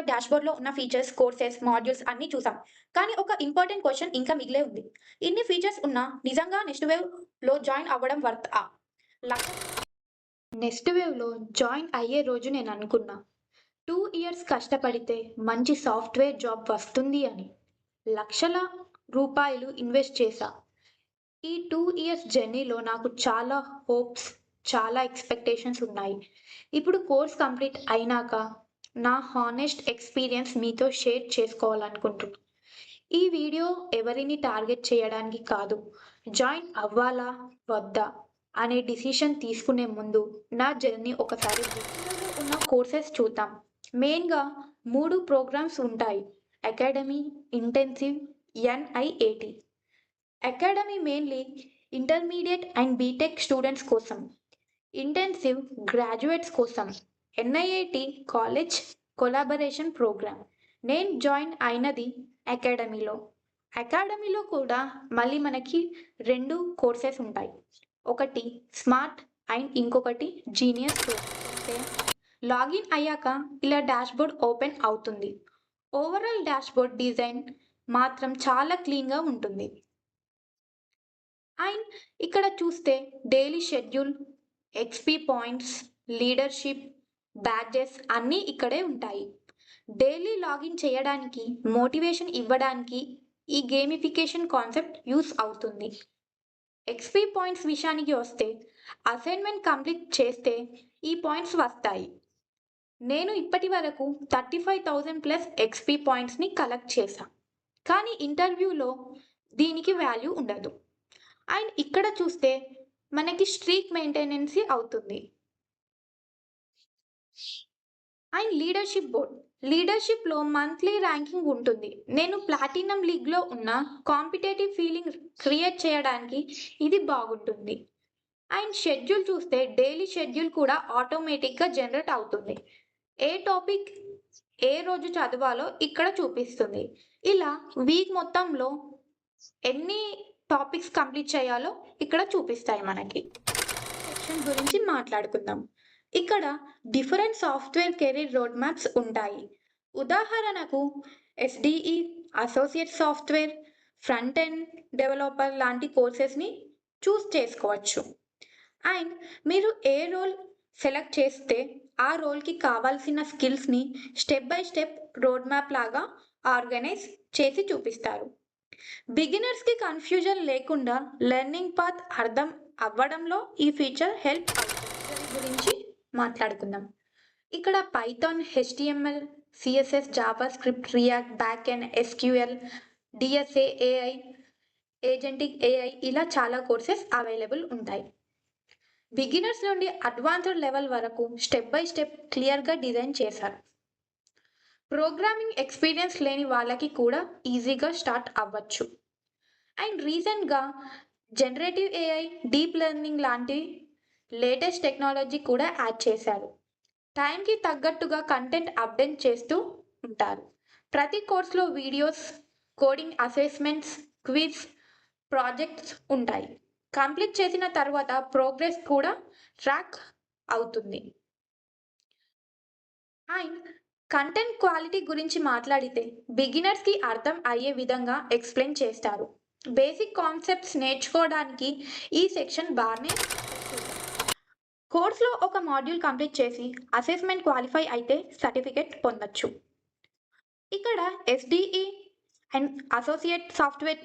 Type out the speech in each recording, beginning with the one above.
డాష్‌బోర్డ్‌లో ఉన్న features, courses, modules అన్నీ చూసాం. కానీ ఒక ఇంపార్టెంట్ క్వెషన్ ఇంకా మిగిలే ఉంది. ఇన్ని ఫీచర్స్ ఉన్నా నిజంగా నెక్స్ట్ వేవ్‌లో జాయిన్ అవ్వడం వర్తా? లక్ష నెక్స్ట్ వేవ్‌లో జాయిన్ అయ్యే రోజు నేననుకున్నా. 2 ఇయర్స్ కష్టపడితే మంచి సాఫ్ట్‌వేర్ జాబ్ వస్తుంది అని. లక్షల రూపాయలు ఇన్వెస్ట్ చేశా. ఈ 2 ఇయర్స్ జర్నీలో నాకు చాలా హోప్స్, చాలా ఎక్స్‌పెక్టేషన్స్ ఉన్నాయి. ఇప్పుడు కోర్స్ కంప్లీట్ అయినాక నా హానెస్ట్ ఎక్స్‌పీరియన్స్ మీతో షేర్ చేసుకోవాలనుకుంటున్నా. ఈ వీడియో ఎవరిని టార్గెట్ చేయడానికి కాదు. జాయిన్ అవ్వాలా? వద్దా? అనే డిసిషన్ తీసుకునే ముందు నా జర్నీ ఒకసారి ఇందులో ఉన్న కోర్సెస్ చూద్దాం. మెయిన్‌గా 3 ప్రోగ్రామ్స్ ఉంటాయి. Academy, intensive, NIAT. Academy mainly intermediate and BTech students కోసం. ఇంటెన్సివ్ గ్రాడ్యుయేట్స్ కోసం. NIAT college collaboration programme. నేను జాయిన్ అయినది అకాడమీలో. అకాడమీలో కూడా మళ్ళీ మనకి 2 కోర్సెస్ ఉంటాయి. ఒకటి స్మార్ట్ అండ్ ఇంకొకటి జీనియస్ ప్రోగ్రామ్. లాగిన్ అయ్యాక ఇలా డాష్‌బోర్డ్ ఓపెన్ అవుతుంది. ఓవరాల్ డాష్‌బోర్డ్ డిజైన్ మాత్రం చాలా క్లీన్‌గా ఉంటుంది. అండ్ ఇక్కడ చూస్తే daily schedule, XP points, leadership, badges అన్నీ ఇక్కడే ఉంటాయి. డైలీ లాగిన్ చేయడానికి, మోటివేషన్ ఇవ్వడానికి ఈ గేమిఫికేషన్ కాన్సెప్ట్ యూజ్ అవుతుంది. ఎక్స్‌పీ పాయింట్స్ విషయానికి వస్తే అసైన్‌మెంట్ కంప్లీట్ చేస్తే ఈ పాయింట్స్ వస్తాయి. నేను ఇప్పటివరకు 35,000 ప్లస్ ఎక్స్‌పీ పాయింట్స్‌ని కలెక్ట్ చేశా. కానీ ఇంటర్వ్యూలో దీనికి వాల్యూ ఉండదు. అండ్ ఇక్కడ చూస్తే మనకి స్ట్రీక్ మెయింటెనెన్సీ అవుతుంది. And leadership board. లీడర్‌షిప్‌లో మంత్లీ ర్యాంకింగ్ ఉంటుంది. నేను ప్లాటినం లీగ్‌లో ఉన్న కాంపిటేటివ్ ఫీలింగ్ క్రియేట్ చేయడానికి ఇది బాగుంటుంది. అండ్ షెడ్యూల్ చూస్తే డైలీ షెడ్యూల్ కూడా ఆటోమేటిక్‌గా జనరేట్ అవుతుంది. ఏ టాపిక్ ఏ రోజు చదవాలో ఇక్కడ చూపిస్తుంది. ఇలా వీక్ మొత్తంలో ఎన్ని టాపిక్స్ కంప్లీట్ చేయాలో ఇక్కడ చూపిస్తాయి మనకి. సెక్షన్ గురించి మాట్లాడుకుందాం. ఇక్కడ different software career road maps ఉంటాయి. ఉదాహరణకు SDE, associate software, front end developer లాంటి కోర్సెస్‌ని చూస్ చేసుకోవచ్చు. అండ్ మీరు ఏ రోల్ సెలెక్ట్ చేస్తే ఆ రోల్‌కి కావాల్సిన స్కిల్స్‌ని step by step road map లాగా ఆర్గనైజ్ చేసి చూపిస్తారు. బిగినర్స్‌కి కన్‌ఫ్యూజన్ లేకుండా లెర్నింగ్ పాత్ అర్థం అవ్వడంలో ఈ ఫీచర్ హెల్ప్ అవుతుంది. దీని గురించి మాట్లాడుకుందాం. ఇక్కడ Python, HTML, CSS, JavaScript, React, back end, SQL, DSA, AI, agentic AI ఇలా చాలా కోర్సెస్ అవైలబుల్ ఉంటాయి. బిగినర్స్ నుండి అడ్వాన్స్డ్ లెవెల్ వరకు స్టెప్ బై స్టెప్ క్లియర్‌గా డిజైన్ చేశారు. ప్రోగ్రామింగ్ ఎక్స్‌పీరియన్స్ లేని వాళ్ళకి కూడా ఈజీగా స్టార్ట్ అవ్వచ్చు. అండ్ రీసెంట్‌గా జనరేటివ్ ఏఐ, డీప్ లెర్నింగ్ లాంటి లేటెస్ట్ టెక్నాలజీ కూడా యాడ్ చేశారు. టైంకి తగ్గట్టుగా కంటెంట్ అప్డేట్ చేస్తూ ఉంటారు. ప్రతి కోర్స్‌లో videos, coding assessments, quiz, projects ఉంటాయి. కంప్లీట్ చేసిన తర్వాత ప్రోగ్రెస్ కూడా ట్రాక్ అవుతుంది. అండ్ కంటెంట్ క్వాలిటీ గురించి మాట్లాడితే బిగినర్స్‌కి అర్థం అయ్యే విధంగా ఎక్స్‌ప్లెయిన్ చేస్తారు. బేసిక్ కాన్సెప్ట్స్ నేర్చుకోవడానికి ఈ సెక్షన్ బాగానే కోర్స్‌లో ఒక మాడ్యూల్ కంప్లీట్ చేసి అసెస్మెంట్ క్వాలిఫై అయితే సర్టిఫికేట్ పొందొచ్చు. ఇక్కడ SDE and associate software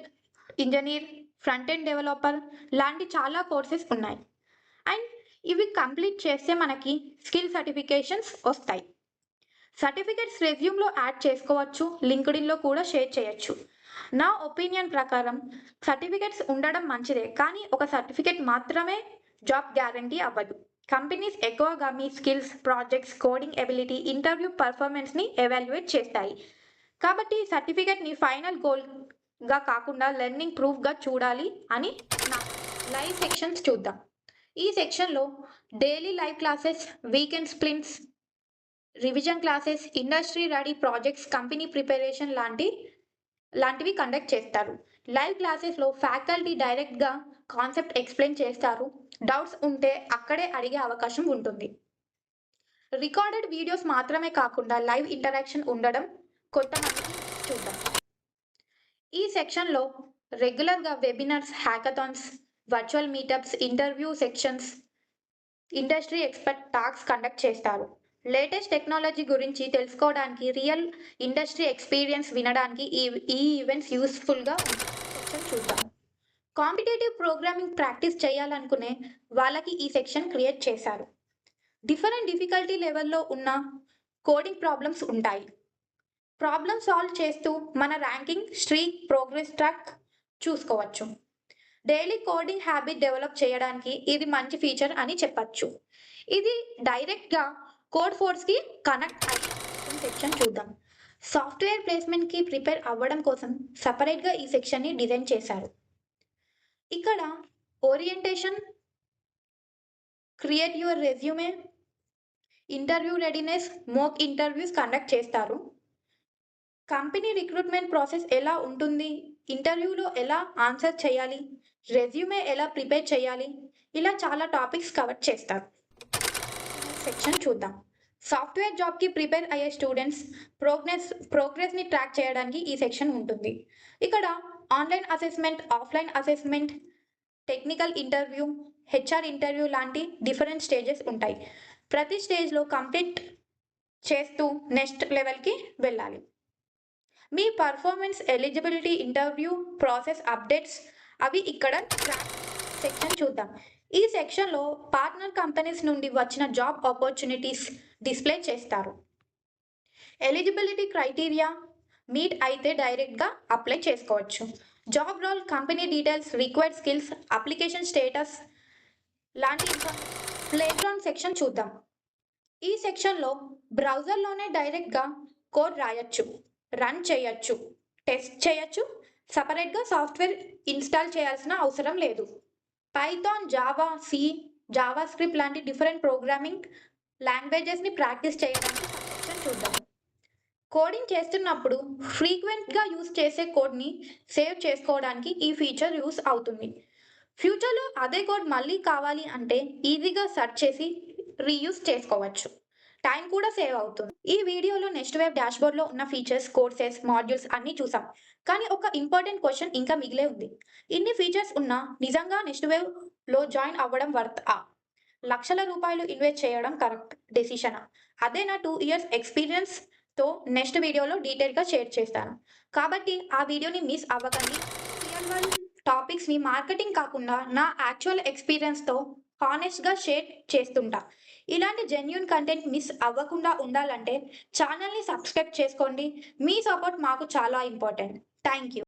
engineer, front end developer లాంటి చాలా కోర్సెస్ ఉన్నాయి. అండ్ ఇవి కంప్లీట్ చేస్తే మనకి స్కిల్ సర్టిఫికేషన్స్ వస్తాయి. సర్టిఫికేట్స్ రెజ్యూమ్‌లో యాడ్ చేసుకోవచ్చు. లింక్డ్ఇన్‌లో కూడా షేర్ చేయొచ్చు. నా ఒపీనియన్ ప్రకారం సర్టిఫికేట్స్ ఉండడం మంచిదే. కానీ ఒక సర్టిఫికేట్ మాత్రమే జాబ్ గ్యారంటీ అవ్వదు. కంపెనీస్ ఎక్కువగా మీ skills, projects, coding ability, interview పర్ఫార్మెన్స్‌ని ఎవాల్యుయేట్ చేస్తాయి. కాబట్టి సర్టిఫికేట్‌ని ఫైనల్ గోల్‌గా కాకుండా లెర్నింగ్ ప్రూఫ్‌గా చూడాలి అని నా లైవ్ సెక్షన్స్ చూద్దాం. ఈ సెక్షన్‌లో daily live classes, weekend splints, revision classes, industry ready projects, company preparation లాంటివి కండక్ట్ చేస్తారు. లైవ్ క్లాసెస్‌లో ఫ్యాకల్టీ డైరెక్ట్‌గా కాన్సెప్ట్ ఎక్స్‌ప్లెయిన్ చేస్తారు. డౌట్స్ ఉంటే అక్కడే అడిగే అవకాశం ఉంటుంది. రికార్డెడ్ వీడియోస్ మాత్రమే కాకుండా లైవ్ ఇంటరాక్షన్ ఉండడం కొంతమందికి చూద్దాం. ఈ సెక్షన్లో రెగ్యులర్గా webinars, hackathons, virtual meetups, interview sections, industry expert talks conduct చేస్తారు. లేటెస్ట్ టెక్నాలజీ గురించి తెలుసుకోవడానికి, రియల్ ఇండస్ట్రీ ఎక్స్పీరియన్స్ వినడానికి ఈ ఈవెంట్స్ యూస్ఫుల్గా సెక్షన్ చూద్దాం. కాంపిటేటివ్ ప్రోగ్రామింగ్ ప్రాక్టీస్ చేయాలనుకునే వాళ్ళకి ఈ సెక్షన్ క్రియేట్ చేశారు. డిఫరెంట్ డిఫికల్టీ లెవెల్లో ఉన్న కోడింగ్ ప్రాబ్లమ్స్ ఉంటాయి. ప్రాబ్లమ్ సాల్వ్ చేస్తూ మన ర్యాంకింగ్, స్ట్రీక్, ప్రోగ్రెస్ ట్రాక్ చూసుకోవచ్చు. డైలీ కోడింగ్ హ్యాబిట్ డెవలప్ చేయడానికి ఇది మంచి ఫీచర్ అని చెప్పచ్చు. ఇది డైరెక్ట్గా కోడ్ ఫోర్స్కి కనెక్ట్ అయ్యి సెక్షన్ చూద్దాం. సాఫ్ట్వేర్ ప్లేస్మెంట్కి ప్రిపేర్ అవ్వడం కోసం సపరేట్గా ఈ సెక్షన్ని డిజైన్ చేశారు. ఇక్కడ orientation, create your resume, interview readiness, mock interviews conduct చేస్తారు. కంపెనీ రిక్రూట్మెంట్ ప్రాసెస్ ఎలా ఉంటుంది, ఇంటర్వ్యూలో ఎలా ఆన్సర్ చేయాలి, రెజ్యూమే ఎలా ప్రిపేర్ చేయాలి, ఇలా చాలా టాపిక్స్ కవర్ చేస్తారు. సెక్షన్ చూద్దాం. సాఫ్ట్వేర్ జాబ్కి ప్రిపేర్ అయ్యే స్టూడెంట్స్ ప్రోగ్రెస్ని ట్రాక్ చేయడానికి ఈ సెక్షన్ ఉంటుంది. ఇక్కడ online assessment, offline assessment, technical interview, HR interview లాంటి డిఫరెంట్ స్టేజెస్ ఉంటాయి. ప్రతి స్టేజ్లో కంప్లీట్ చేస్తూ నెక్స్ట్ లెవెల్కి వెళ్ళాలి. మీ performance, eligibility, interview process updates అవి ఇక్కడ సెక్షన్ చూద్దాం. ఈ సెక్షన్లో పార్ట్నర్ కంపెనీస్ నుండి వచ్చిన జాబ్ ఆపర్చునిటీస్ డిస్ప్లే చేస్తారు. ఎలిజిబిలిటీ క్రైటీరియా మీట్ అయితే డైరెక్ట్గా అప్లై చేసుకోవచ్చు. Job role, company details, required skills, application status లాంటి ప్లేగ్రౌండ్ సెక్షన్ చూద్దాం. ఈ సెక్షన్లో బ్రౌజర్లోనే డైరెక్ట్గా కోడ్ రాయొచ్చు, రన్ చేయొచ్చు, టెస్ట్ చేయొచ్చు. సపరేట్గా సాఫ్ట్వేర్ ఇన్స్టాల్ చేయాల్సిన అవసరం లేదు. Python, Java, C, JavaScript లాంటి డిఫరెంట్ ప్రోగ్రామింగ్ లాంగ్వేజెస్ని ప్రాక్టీస్ చేయడానికి సెక్షన్ చూద్దాం. కోడింగ్ చేస్తున్నప్పుడు ఫ్రీక్వెంట్గా యూస్ చేసే కోడ్ని సేవ్ చేసుకోవడానికి ఈ ఫీచర్ యూస్ అవుతుంది. ఫ్యూచర్లో అదే కోడ్ మళ్ళీ కావాలి అంటే ఈజీగా సెర్చ్ చేసి రీయూస్ చేసుకోవచ్చు. టైం కూడా సేవ్ అవుతుంది. ఈ వీడియోలో నెక్స్ట్ వేవ్ డాష్బోర్డ్లో ఉన్న ఫీచర్స్, కోర్సెస్, మాడ్యూల్స్ అన్నీ చూసాం. కానీ ఒక ఇంపార్టెంట్ క్వశ్చన్ ఇంకా మిగిలే ఉంది. ఇన్ని ఫీచర్స్ ఉన్నా నిజంగా నెక్స్ట్ వేవ్లో జాయిన్ అవ్వడం వర్త్ లక్షల రూపాయలు ఇన్వెస్ట్ చేయడం కరెక్ట్ డెసిషనా? అదే నా 2 years ఎక్స్పీరియన్స్తో నెక్స్ట్ వీడియోలో డీటెయిల్గా షేర్ చేస్తాను. కాబట్టి ఆ వీడియోని మిస్ అవ్వకండి. రియల్ వరల్డ్ టాపిక్స్ని మార్కెటింగ్ కాకుండా నా యాక్చువల్ ఎక్స్పీరియన్స్తో హానెస్ట్గా షేర్ చేస్తుంటా. ఇలాంటి జెన్యూన్ కంటెంట్ మిస్ అవ్వకుండా ఉండాలంటే ఛానల్ని సబ్స్క్రైబ్ చేసుకోండి. మీ సపోర్ట్ మాకు చాలా ఇంపార్టెంట్. Thank you.